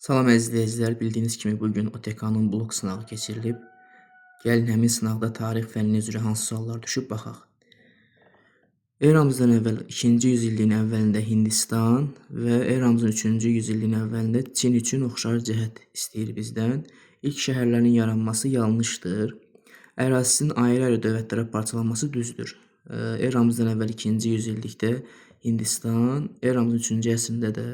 Salam əziz izləyicilər, bildiyiniz kimi bugün OTK-nın blok sınağı keçirilib. Gəlin həmin sınaqda tarix fənni üzrə hansı suallar düşüb baxaq. Eramızdan əvvəl 2-ci yüzilliyin əvvəlində Hindistan və eramızın 3-cü yüzilliyin əvvəlində Çin üçün oxşar cəhət istəyir bizdən. İlk şəhərlərin yaranması yanlışdır. Ərazisinin ayrı-ayrı dövlətlərə parçalanması düzdür. Eramızdan əvvəl 2-ci yüzillikdə Hindistan, eramızın 3-cü əsrində də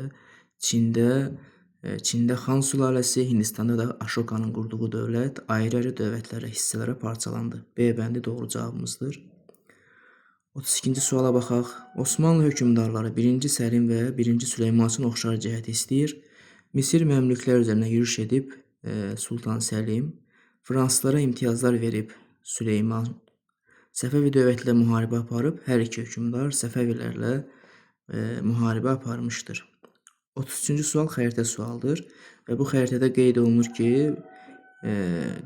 Çində Xan sülaləsi, Hindistanda da Aşokanın qurduğu dövlət ayrı-ayrı dövlətlərə, hissələrə parçalandı. B bəndi doğru cavabımızdır. 32-ci suala baxaq. Osmanlı hökmdarları 1-ci Səlim və 1-ci Süleyman üçün oxşar cəhət istəyir. Misir məmlüklər üzərinə yürüş edib Sultan Səlim, fransızlara imtiyazlar verib Süleyman, Səfəvi dövləti ilə müharibə aparıb, hər iki hökmdar Səfəvilərlə müharibə aparmışdır. 33-cü sual xəritə sualdır və bu xəritədə qeyd olunur ki,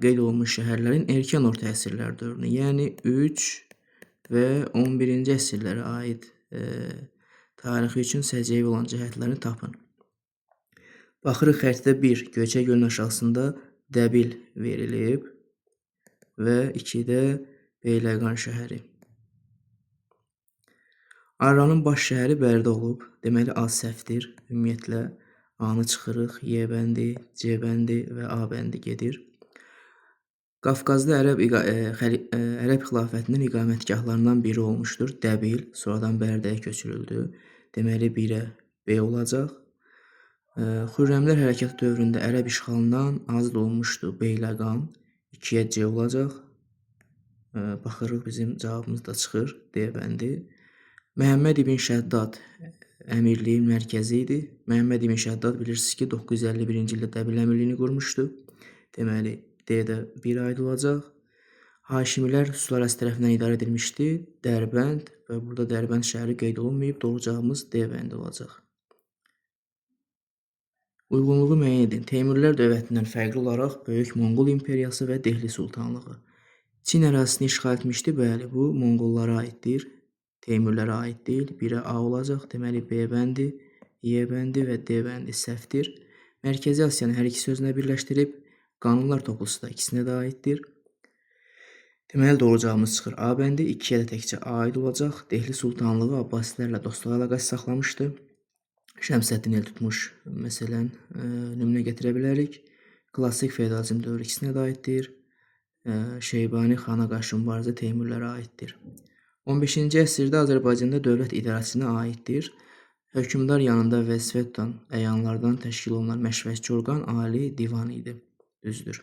qeyd olunmuş şəhərlərin erkən orta əsrlər dövrünü, yəni 3 və 11-ci əsrlərə aid tarixi üçün səciyyəvi olan cəhətlərini tapın. Baxırıq xəritədə 1. Göyçə gölün aşağısında Dəbil verilib və 2-də Beyləqan şəhəri. Arranın baş şəhəri Bərdə olub, deməli A səhvdir. Ümumiyyətlə A-nı çıxırıq, Y bəndi, C bəndi və A bəndi gedir. Qafqazda ərəb xilafətinin iqamətgahlarından biri olmuşdur. Dəbil, sonradan Bərdəyə köçürüldü. Deməli 1-ə B olacaq. Xürrəmlər hərəkatı dövründə ərəb işğalından azad olmuşdu Beyləqan. 2-yə C olacaq. Baxırıq bizim cavabımız da çıxır. D bəndi. Məhəmməd İbn Şəddad əmirliyin mərkəzi idi. Məhəmməd İbn Şəddad bilirsiniz ki, 951-ci ildə Dəbil əmirliyini qurmuşdu. Deməli, D-də 1 aid olacaq. Haşimilər sülaləsi tərəfindən idarə edilmişdi. Dərbənd və burada Dərbənd şəhəri qeyd olunmayıb. Doğru cavabımız D bəndi olacaq. Uyğunluğu müəyyən edin. Teymurilər dövlətindən fərqli olaraq Böyük Monqol imperiyası və Dehli sultanlığı. Çin ərazisini işğal etmişdi. Bəli, bu Monqollara aiddir. Teymurlərə aid deyil. 1-ə A olacaq. Deməli B bəndi, Y bəndi və D bəndi səhvdir. Mərkəzi Asiyanı hər iki sözünə birləşdirib. Qanunlar toplusu da ikisinə də aiddir. Deməli doğru cavabımız çıxır A bəndi. 2-yə də təkcə A aid olacaq. Dehli sultanlığı Abbasilərlə dostluq əlaqəsi saxlamışdı. Şəmsəddin Eltutmuş məsələn nümunə gətirə bilərik. Klassik feodalizm dövrü ikisinə də aiddir. Şeybani xana qarşı mübarizə Teymurlərə aiddir. 15-ci əsrdə Azərbaycanda dövlət idarəsinə aiddir. Hökmdar yanında vəzifə tutan əyanlardan təşkil olunan məşvərətçi orqan Ali divan idi. Düzdür.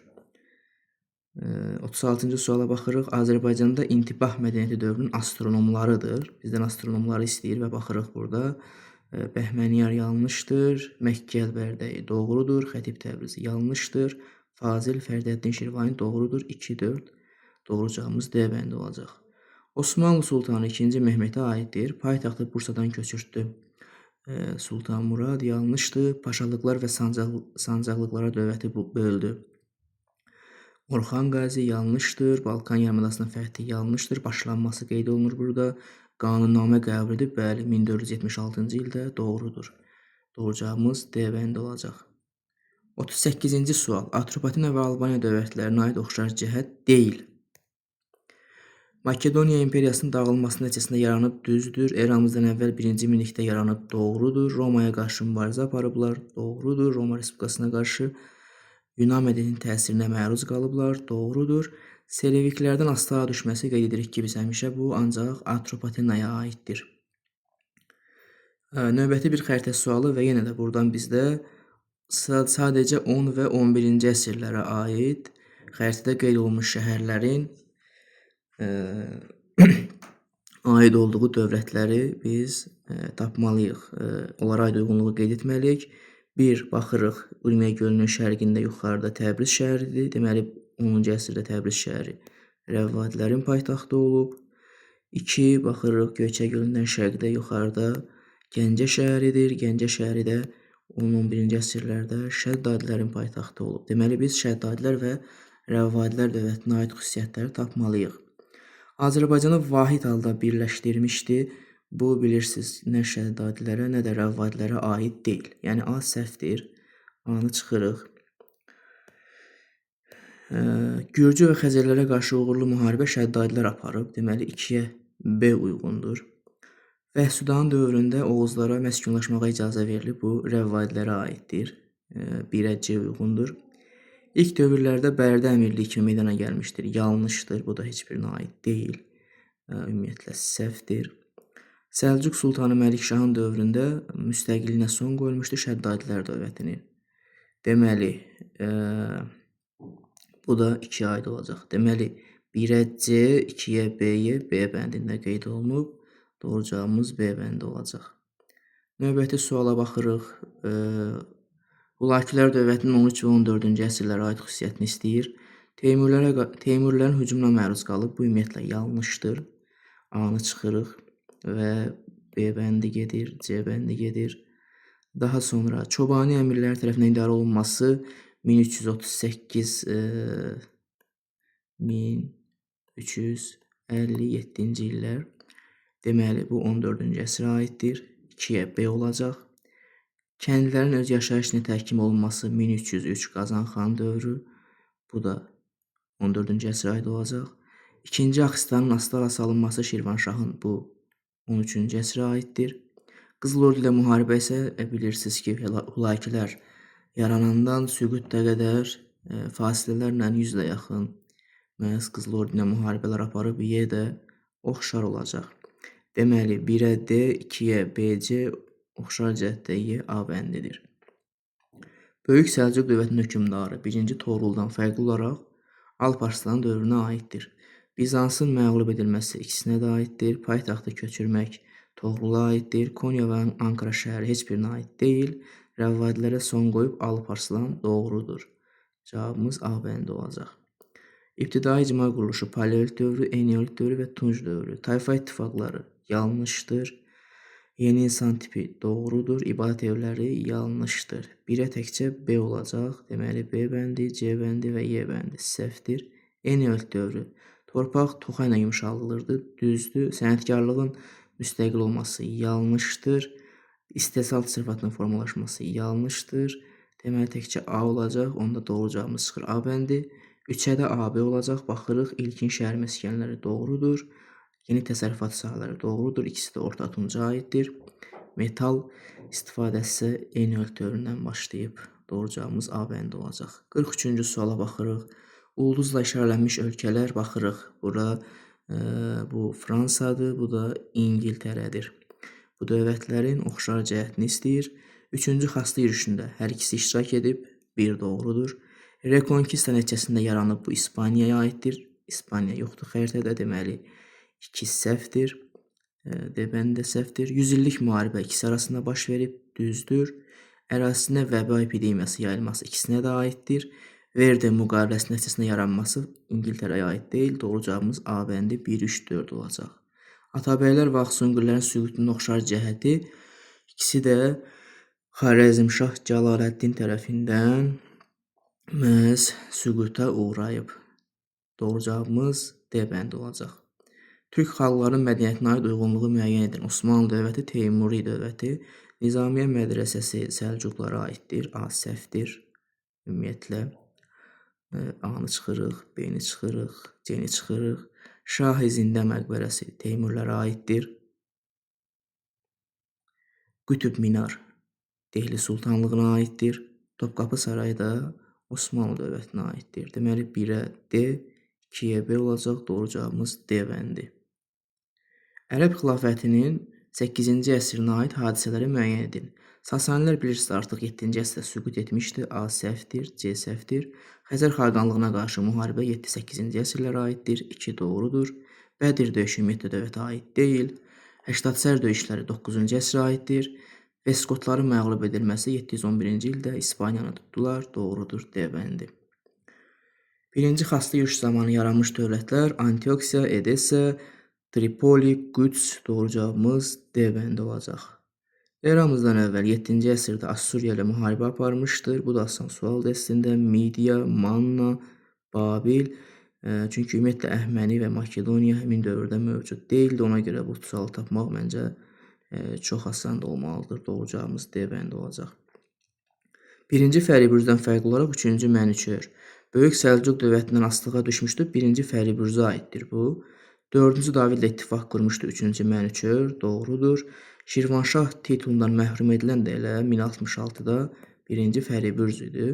36-cı suala baxırıq. Azərbaycanda intibah mədəniyyəti dövrünün astronomlarıdır. Bizdən astronomları istəyir və baxırıq burada. Bəhməniyar yanlışdır. Məkkə Əlbərdəyi doğrudur. Xətib Təbrizi yanlışdır. Fazil Fərdəddin Şirvani doğrudur. 2-4. Doğru cavabımız D bəndi olacaq. Osmanlı Sultanı 2-ci Mehmetə aiddir. Paytaxtı Bursadan köçürtdü. Sultan Murad yanlışdır. Paşalıqlar və sancaqlıqlara dövləti böldü. Orxan Qazi yanlışdır. Balkan yarımadasının fəthi yanlışdır. Başlanması qeyd olunur burada. Qanunnamə qəbul edib, bəli, 1476-cı ildə doğrudur. Doğru cavabımız D bəndi olacaq. 38-ci sual. Atropatena və Albaniya dövlətlərinə aid oxşar cəhət deyil. Makedoniya imperiyasının dağılması nəticəsində yaranıb düzdür. Eramızdan əvvəl 1-ci minillikdə yaranıb doğrudur. Romaya qarşı mübarizə aparıblar. Doğrudur. Roma Respublikasına qarşı Yunan mədəniyyətinin təsirinə məruz qalıblar. Doğrudur. Seleviklərdən Astara düşməsi qeyd edirik ki, biz həmişə bu ancaq Atropatenaya aiddir. Növbəti bir xəritə sualı və yenə də buradan bizdə sadəcə 10 və 11-ci əsrlərə aid xəritədə qeyd olunmuş şəhərlərin aid olduğu dövlətləri biz tapmalıyıq. Onlara aid uyğunluğu qeyd etməliyik. 1. Baxırıq, Urmiya gölünün şərqində yuxarıda Təbriz şəhəridir. Deməli, 10-cu əsrdə Təbriz şəhəri Rəvvadilərin paytaxtı olub. 2. Baxırıq, Göyçə gölündən şərqdə yuxarıda Gəncə şəhəridir. Gəncə şəhəri də 10-11-ci əsrlərdə Şəddadilərin paytaxtı olub. Deməli, biz Şəddadilər və Rəvvadilər dövlətinə aid xüsusiyyətləri tapmalıyıq. Azərbaycanı vahid halda birləşdirmişdi. Bu bilirsiniz, nə Şəddadilərə, nə də Rəvvadilərə aid deyil. Yəni A səhvdir. A-nı çıxırıq. Gürcü və Xəzərlərə qarşı uğurlu müharibə Şəddadilər aparıb. Deməli 2-yə B uyğundur. Vəhsudanın dövründə Oğuzlara məskunlaşmağa icazə verilib. Bu Rəvvadilərə aiddir. 1-ə C uyğundur. İlk dövrlərdə Bərdə əmirliyi kimi meydana gəlmişdir. Yanlışdır. Bu da heç birinə aid deyil. Ümumiyyətlə səhvdir. Səlcuq Sultanı Məlikşahın dövründə müstəqilliyinə son qoyulmuşdu Şəddadilər dövlətinin. Deməli, bu da 2-yə aid olacaq. Deməli, 1-ə C, 2-yə B-yə B bəndində qeyd olunub. Doğru cavabımız B bəndi olacaq. Növbəti suala baxırıq. Hulakilər dövlətinin 13 və 14-cü əsrlərə aid xüsusiyyətini istəyir. Teymurilərin hücumuna məruz qalıb. Bu ümumiyyətlə yanlışdır. A-nı çıxırıq və B bəndi gedir, C bəndi gedir. Daha sonra Çobani əmirləri tərəfindən idarə olunması 1338-1357-ci illər. Deməli, bu 14-cü əsrə aiddir. 2-yə B olacaq. Kəndlilərin öz yaşayışına təhkim olunması 1303 Qazanxan dövrü. Bu da 14-cü əsrə aid olacaq. 2-ci Axsitanın Astara salınması Şirvanşahın bu 13-cü əsrə aiddir. Qızıl Ordu ilə müharibə isə bilirsiniz ki, Hulakilər yaranandan Süqutda qədər fasilələrlə 100-ə yaxın məhz Qızıl Ordu ilə müharibələr aparıb. Y də oxşar olacaq. Deməli, 1-ə D, 2-yə BC, oxşar cəhətdə Y A bəndidir. Böyük Səlcuq dövlətinin hökmdarı 1-ci Toğruldan fərqli olaraq Alparslan dövrünə aiddir. Bizansın məğlub edilməsi ikisinə də aiddir. Paytaxtı köçürmək Toğrula aiddir. Konya və Ankara şəhəri heç birinə aid deyil. Rəvvadilərə son qoyub Alparslan doğrudur. Cavabımız A bəndi olacaq. İbtidai icma quruluşu Paleolit dövrü, Eneolit dövrü və Tunc dövrü. Tayfa ittifaqları yanlışdır. Yeni insan tipi doğrudur. İbadət evləri yanlışdır. 1-ə təkcə B olacaq. Deməli, B bəndi, C bəndi və Y bəndi səhvdir. Eneolit dövrü. Torpaq toxa ilə yumşaldılırdı. Düzdür. Sənətkarlığın müstəqil olması yanlışdır. İstehsal təsərrüfatının formalaşması yanlışdır. Deməli, təkcə A olacaq. Onda doğru cavabımız çıxır A bəndi. 3-ə də AB olacaq. Baxırıq. İlkin şəhər məskənləri doğrudur. Yeni təsərrüfat sahələri doğrudur. İkisi də Orta Tunca aiddir. Metal istifadəsi Eneolit dövründən başlayıb. Doğru cavabımız A bəndi olacaq. 43-cü suala baxırıq. Ulduzla işarələnmiş ölkələr baxırıq. Bura bu Fransadır, bu da İngiltərədir. Bu dövlətlərin oxşar cəhətini istəyir. 3-cü xastı yürüşündə hər ikisi iştirak edib. 1 doğrudur. Rekonkista nəticəsində yaranıb. Bu İspaniyaya aiddir. İspaniya yoxdur xəritədə, deməli 2 səhvdir. D bəndi də səhvdir. 100 illik müharibə ikisi arasında baş verib. Düzdür. Ərazisində vəba epidemiyası yayılması ikisinə də aiddir. Verdi müqaviləsi nəticəsində yaranması İngiltərəyə aid deyil. Doğru cavabımız A bəndi 1, 3, 4 olacaq. Atabəylər və Axsüngürlərin süqutunun oxşar cəhəti ikisi də Xarəzmşah Cəlaləddin tərəfindən məhz süquta uğrayıb. Doğru cavabımız D bəndi olacaq. Türk xalqlarının mədəniyyətinə aid uyğunluğu müəyyən edən Osmanlı dövləti, Teymuri dövləti, Nizamiye mədrəsəsi Səlcuqlara aiddir. A səhvdir. Ümumiyyətlə A-nı çıxırıq, B-ni çıxırıq, C-ni çıxırıq. Şah-ı Zində məqbərəsi Teymurlərə aiddir. Qütüb Minar Dehli Sultanlığına aiddir. Topqapı Sarayı da Osmanlı dövlətinə aiddir. Deməli 1-ə D, 2-yə B olacaq. Doğru cavabımız D bəndi. Ərəb xilafətinin 8-ci əsrinə aid hadisələri müəyyən edin. Sasanilər bilirsiniz artıq 7-ci əsrdə süqut etmişdi. A səhvdir, C səhvdir. Xəzər xaqanlığına qarşı müharibə 7-8-ci əsrlərə aiddir. 2 doğrudur. Bədir döyüşü ümumiyyətlə dövlətə aid deyil. Həştadsər döyüşləri 9-cu əsrə aiddir. Veskotların məğlub edilməsi 711-ci ildə İspaniyanı tutdular. Doğrudur, D bəndi. Birinci xastı yürüş zamanı yaranmış dövlətlər Antioksiya, Edessa, Tripoli, Qüds. Doğru cavabımız D bəndi olacaq. Eramızdan əvvəl 7-ci əsrdə Assuriya ilə müharibə aparmışdır. Bu da asan sual testində Midiya, Manna, Babil. Çünki ümumiyyətlə Əhməni və Makedoniya həmin dövrdə mövcud deyildi. Ona görə bu sualı tapmaq məncə çox asan da olmalıdır. Doğru cavabımız D bəndi olacaq. Birinci Fəribürzdən fərqli olaraq 3-cü Mənüçöhr Böyük Səlcuq dövlətindən asılığa düşmüşdü. Birinci Fəribürzə aiddir bu. 4-cü Davidlə ittifaq qurmuşdu 3-cü Mənüçöhr, doğrudur. Şirvanşah titulundan məhrum edilən də elə 1066-da 1-ci Fəribürz idi.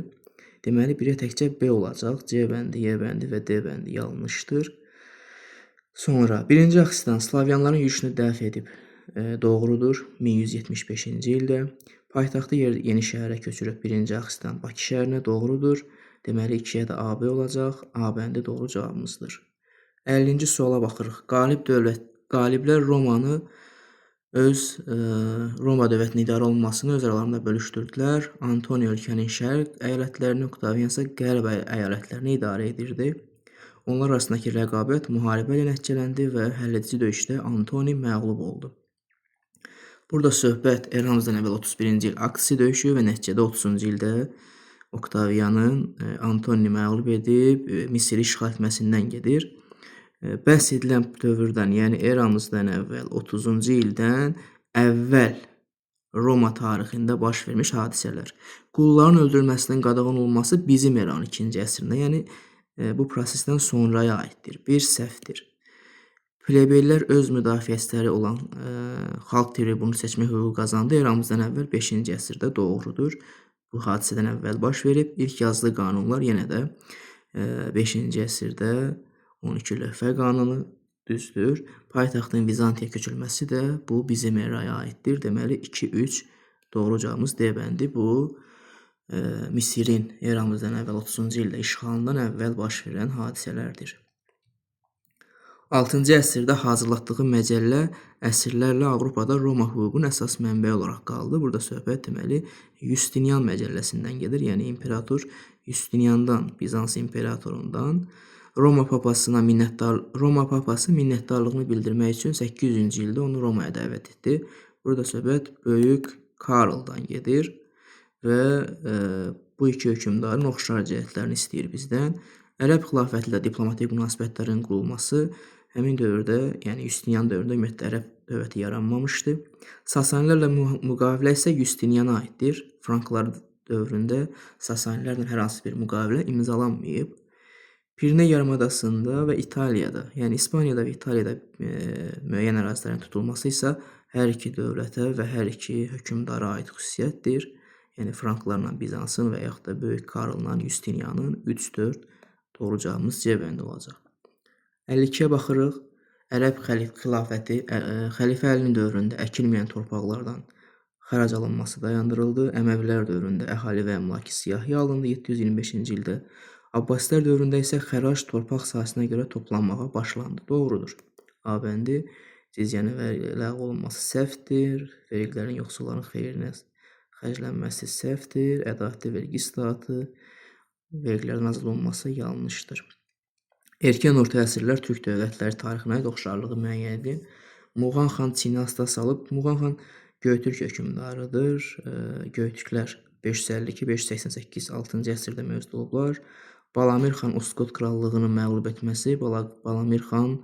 Deməli, birə təkcə B olacaq. C bəndi, Y bəndi və D bəndi yanlışdır. Sonra 1-ci Axistan Slavyanların yürüşünü dəf edib. Doğrudur. 1175-ci ildə. Paytaxtı Yeni şəhərə köçürüb 1-ci Axistan Bakı şəhərinə, doğrudur. Deməli 2-yə də AB olacaq. A bəndi doğru cavabımızdır. 50-ci suala baxırıq. Qaliblər Romanı Roma dövlətinin idarə olunmasını öz aralarında bölüşdürdülər. Antoni ölkənin şərq əyalətlərini, Oktavian isə qərb əyalətlərini idarə edirdi. Onlar arasındakı rəqabət müharibə ilə nəticələndi və həlledici döyüşdə Antoni məğlub oldu. Burada söhbət eramızdan əvvəl 31-ci il Aksi döyüşü və nəticədə 30-cu ildə Oktavianın Antoni məğlub edib Misiri işğal etməsindən gedir. Bəhs edilən dövrdən, yəni eramızdan əvvəl 30-cu ildən əvvəl Roma tarixində baş vermiş hadisələr. Qulların öldürülməsinin qadağan olunması bizim eranın 2-ci əsrində, yəni bu prosesdən sonraya aiddir. Bir səhvdir. Plebeylər öz müdafiəçiləri olan xalq tribunu seçmə hüququ qazandı. Eramızdan əvvəl 5-ci əsrdə, doğrudur. Bu hadisədən əvvəl baş verib. İlk yazılı qanunlar yenə də 5-ci əsrdə 12 lövhə qanunu, düzdür. Paytaxtın Vizantiya köçürülməsi də bu bizim eraya aiddir. Deməli 2-3 doğru cavabımız D bəndi. Bu Misirin eramızdan əvvəl 30-cu ildə işğalından əvvəl baş verən hadisələrdir. 6-cı əsrdə hazırlatdığı məcəllə əsrlərlə Avropada Roma hüququnun əsas mənbəyi olaraq qaldı. Burada söhbət deməli Justinian məcəlləsindən gedir. Yəni imperator Justiniandan, Bizans imperatorundan Roma papası minnətdarlığını bildirmək üçün 800-cü ildə onu Romaya dəvət etdi. Burada söhbət Böyük Karldan gedir və bu iki hökmdarın oxşar cəhətlərini istəyir bizdən. Ərəb xilafəti ilə diplomatik münasibətlərin qurulması həmin dövrdə, yəni Justinian dövründə ümumiyyətlə ərəb dövləti yaranmamışdı. Sasanilərlə müqavilə isə Justiniana aiddir. Franklar dövründə Sasanilərlə hər hansı bir müqavilə imzalanmayıb. Piriney yarımadasında və İtaliyada, yəni İspaniyada və İtaliyada müəyyən ərazilərin tutulması isə hər iki dövlətə və hər iki hökmdara aid xüsusiyyətdir. Yəni Franklarla Bizansın və yaxud da Böyük Karlla Justinianın 3-4 doğru cavabımız C bəndi olacaq. 52-yə baxırıq. Ərəb xilafəti Xəlifə Əlinin dövründə əkilməyən torpaqlardan xərac alınması dayandırıldı. Əməvilər dövründə əhali və əmlakı siyahıya alındı 725-ci ildə. Abbasilər dövründə isə xərac torpaq sahəsinə görə toplanmağa başlandı. Doğrudur. A bəndi cizyənin ləğv olunması səhvdir. Vergilərin yoxsulların xeyrinə xərclənməsi səhvdir. Ədalətli vergi islahatı, vergilərdən azad olunması yanlışdır. Erkən orta əsrlər türk dövlətləri tarixinə aid oxşarlığı müəyyən edin. Muğan xan Çini asta salıb. Muğan xan Göytürk hökmdarıdır. Göytürklər 552-588 6-cı əsrdə mövcud olublar. Balamir xan Oskot krallığını məğlub etməsi. Balamir xan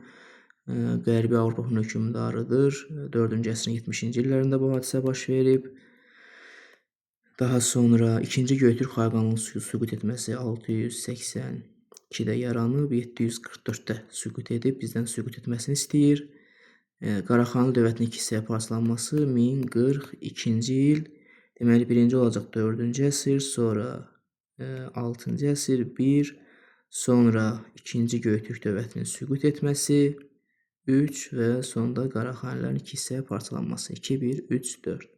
Qərbi Avropanın hökmdarıdır. 4-cü əsrin 70-ci illərində bu hadisə baş verib. Daha sonra 2-ci Göytürk xaqanlığının süqut etməsi 682-də yaranıb, 744-də süqut edib, bizdən süqut etməsini istəyir. Qaraxanlı dövlətinin iki hissəyə parçalanması 1042-ci il. Deməli, birinci olacaq 4-cü əsr, sonra 6-cı əsr 1, sonra 2-ci Göytürk dövlətinin süqut etməsi 3 və sonda Qaraxanlıların iki hissəyə parçalanması 2, 1, 3, 4.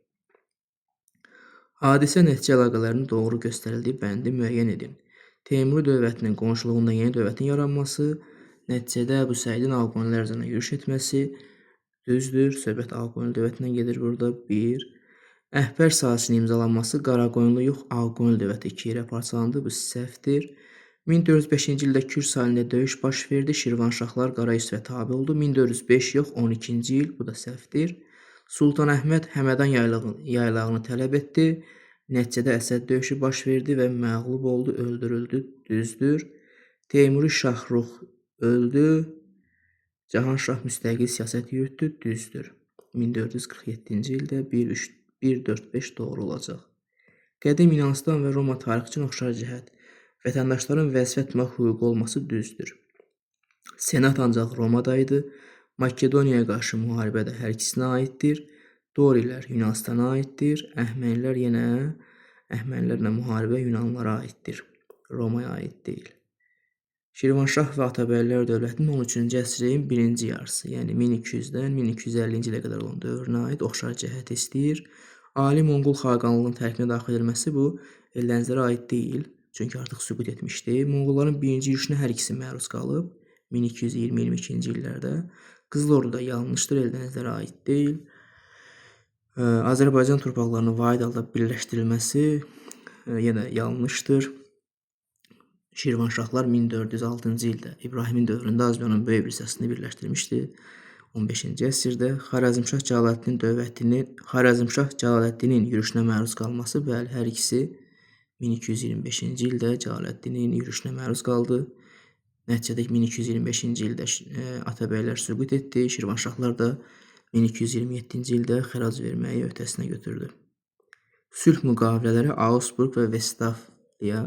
Hadisə nəticə əlaqələrinin doğru göstərildiyi bəndi müəyyən edin. Teymuri dövlətinin qonşuluğunda yeni dövlətin yaranması, nəticədə Əbu Səidin Ağqoyunlular üzərinə yürüş etməsi, düzdür, söhbət Ağqoyunlu dövlətindən gedir burada 1. Əhbər sazişinin imzalanması, Qaraqoyunlu yox, Ağqoyunlu dövləti 2 yerə parçalandı, bu səhvdir. 1405-ci ildə Kür sahilində döyüş baş verdi, Şirvanşahlar Qara Yusifə tabe oldu, 1405 yox, 12-ci il, bu da səhvdir. Sultan Əhməd Həmədan yaylağını tələb etdi. Nəticədə Əsəd döyüşü baş verdi və məğlub oldu, öldürüldü, düzdür. Teymuri Şahrux öldü. Cahanşah müstəqil siyasət yürütdü, düzdür. 1447-ci ildə 1, 4, 5 doğru olacaq. Qədim Yunanıstan və Roma tarixi üçün oxşar cəhət. Vətəndaşların vəzifə tutmaq hüququ olması düzdür. Senat ancaq Romada idi. Makedoniyaya qarşı müharibə də hər ikisinə aiddir. Dorilər Yunanıstana aiddir. Əhmənilərlə müharibə Yunanlılara aiddir. Romaya aid deyil. Şirvanşah və Atabəylər dövlətinin 13-cü əsrin birinci yarısı, yəni 1200-dən 1250-ci ilə qədər olan dövrünə aid oxşar cəhət istəyir. Ali Monqol xaqanlığının tərkibinə daxil edilməsi bu Eldənizlərə aid deyil, çünki artıq süqut etmişdi. Monqolların birinci yürüşünə hər ikisi məruz qalıb 1220-22-ci illərdə. Qızıl Ordu da yanlışdır, Eldənizlərə aid deyil. Azərbaycan torpaqlarının vahid halda birləşdirilməsi yenə yanlışdır. Şirvanşahlar 1406-cı ildə İbrahimin dövründə Azərbaycanın böyük bir hissəsini birləşdirmişdi. 15-ci əsrdə Xarəzmşah Cəlaləddinin yürüşünə məruz qalması, bəli, hər ikisi 1225-ci ildə Cəlaləddinin yürüşünə məruz qaldı. Nəticədə 1225-ci ildə Atabəylər süqut etdi, Şirvanşahlar da 1227-ci ildə xərac verməyi öhdəsinə götürdü. Sülh müqavilələri Augsburg və Vestfaliya,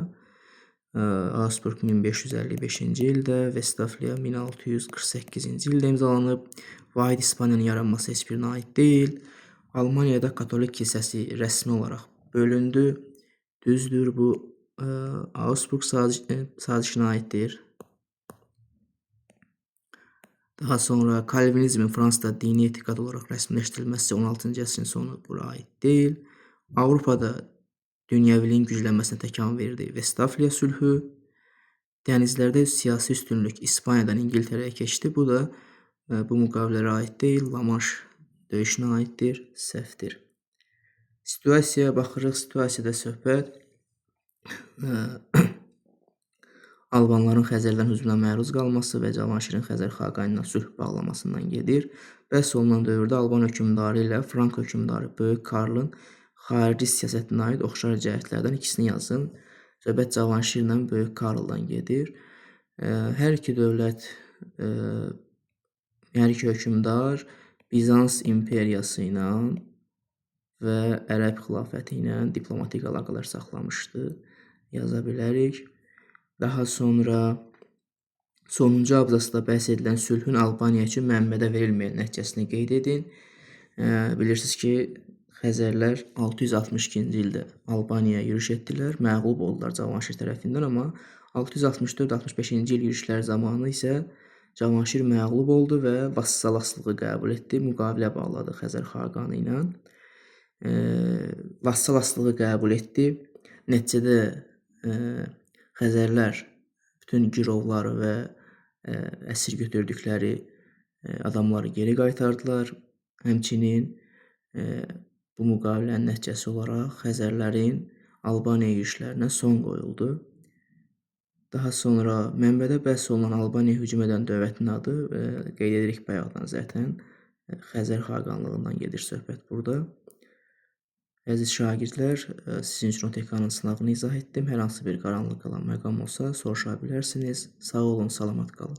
Augsburg 1555-ci ildə, Vestfaliya 1648-ci ildə imzalanıb. Vahid İspaniyanın yaranması heç birinə aid deyil. Almaniyada katolik kilsəsi rəsmi olaraq bölündü. Düzdür, bu Augsburg sazişinə aiddir. Daha sonra Kalvinizmin Fransada dini etiqad olaraq rəsmiləşdirilməsi 16-cı əsrin sonu bura aid deyil. Avropada dünyəviliyin güclənməsinə təkan verdi Vestfaliya sülhü. Dənizlərdə siyasi üstünlük İspaniyadan İngiltərəyə keçdi. Bu da bu müqavilələrə aid deyil, La-Manş döyüşünə aiddir, səhvdir. Situasiyaya baxırıq. Situasiyada söhbət Albanların Xəzərlərin hücumuna məruz qalması və Cavanşirin Xəzər xaqani ilə sülh bağlamasından gedir. Bəhs olunan dövrdə Alban hökmdarı ilə Frank hökmdarı Böyük Karlın xarici siyasətinə aid oxşar cəhətlərdən ikisini yazın. Söhbət Cavanşirlə Böyük Karldan gedir. Hər iki dövlət, hər iki hökmdar Bizans imperiyası ilə və Ərəb xilafəti ilə diplomatik əlaqələr saxlamışdı. Yaza bilərik. Daha sonra sonuncu abzasda bəhs edilən sülhün Albaniya üçün mənbədə verilməyən nəticəsini qeyd edin. Bilirsiniz ki, Xəzərlər 662-ci ildə Albaniyaya yürüş etdilər, məğlub oldular Cavanşir tərəfindən, amma 664-65-ci il yürüşləri zamanı isə Cavanşir məğlub oldu və vassalaslığı qəbul etdi, müqavilə bağladı Xəzər xaqanı ilə. Vassalaslığı qəbul etdi. Nəticədə Xəzərlər bütün girovları və əsir götürdükləri adamları geri qaytardılar. Həmçinin bu müqavilənin nəticəsi olaraq Xəzərlərin Albaniya yürüşlərinə son qoyuldu. Daha sonra mənbədə bəhs olunan Albaniya hücum edən dövlətin adı qeyd edirik bayaqdan zaten. Xəzər xaqanlığından gedir söhbət burada. Əziz şagirdlər, sizin üçün OTK-nın sınavını izah etdim. Hər hansı bir qaranlıq qalan məqam olsa soruşa bilərsiniz. Sağ olun, salamat qalın.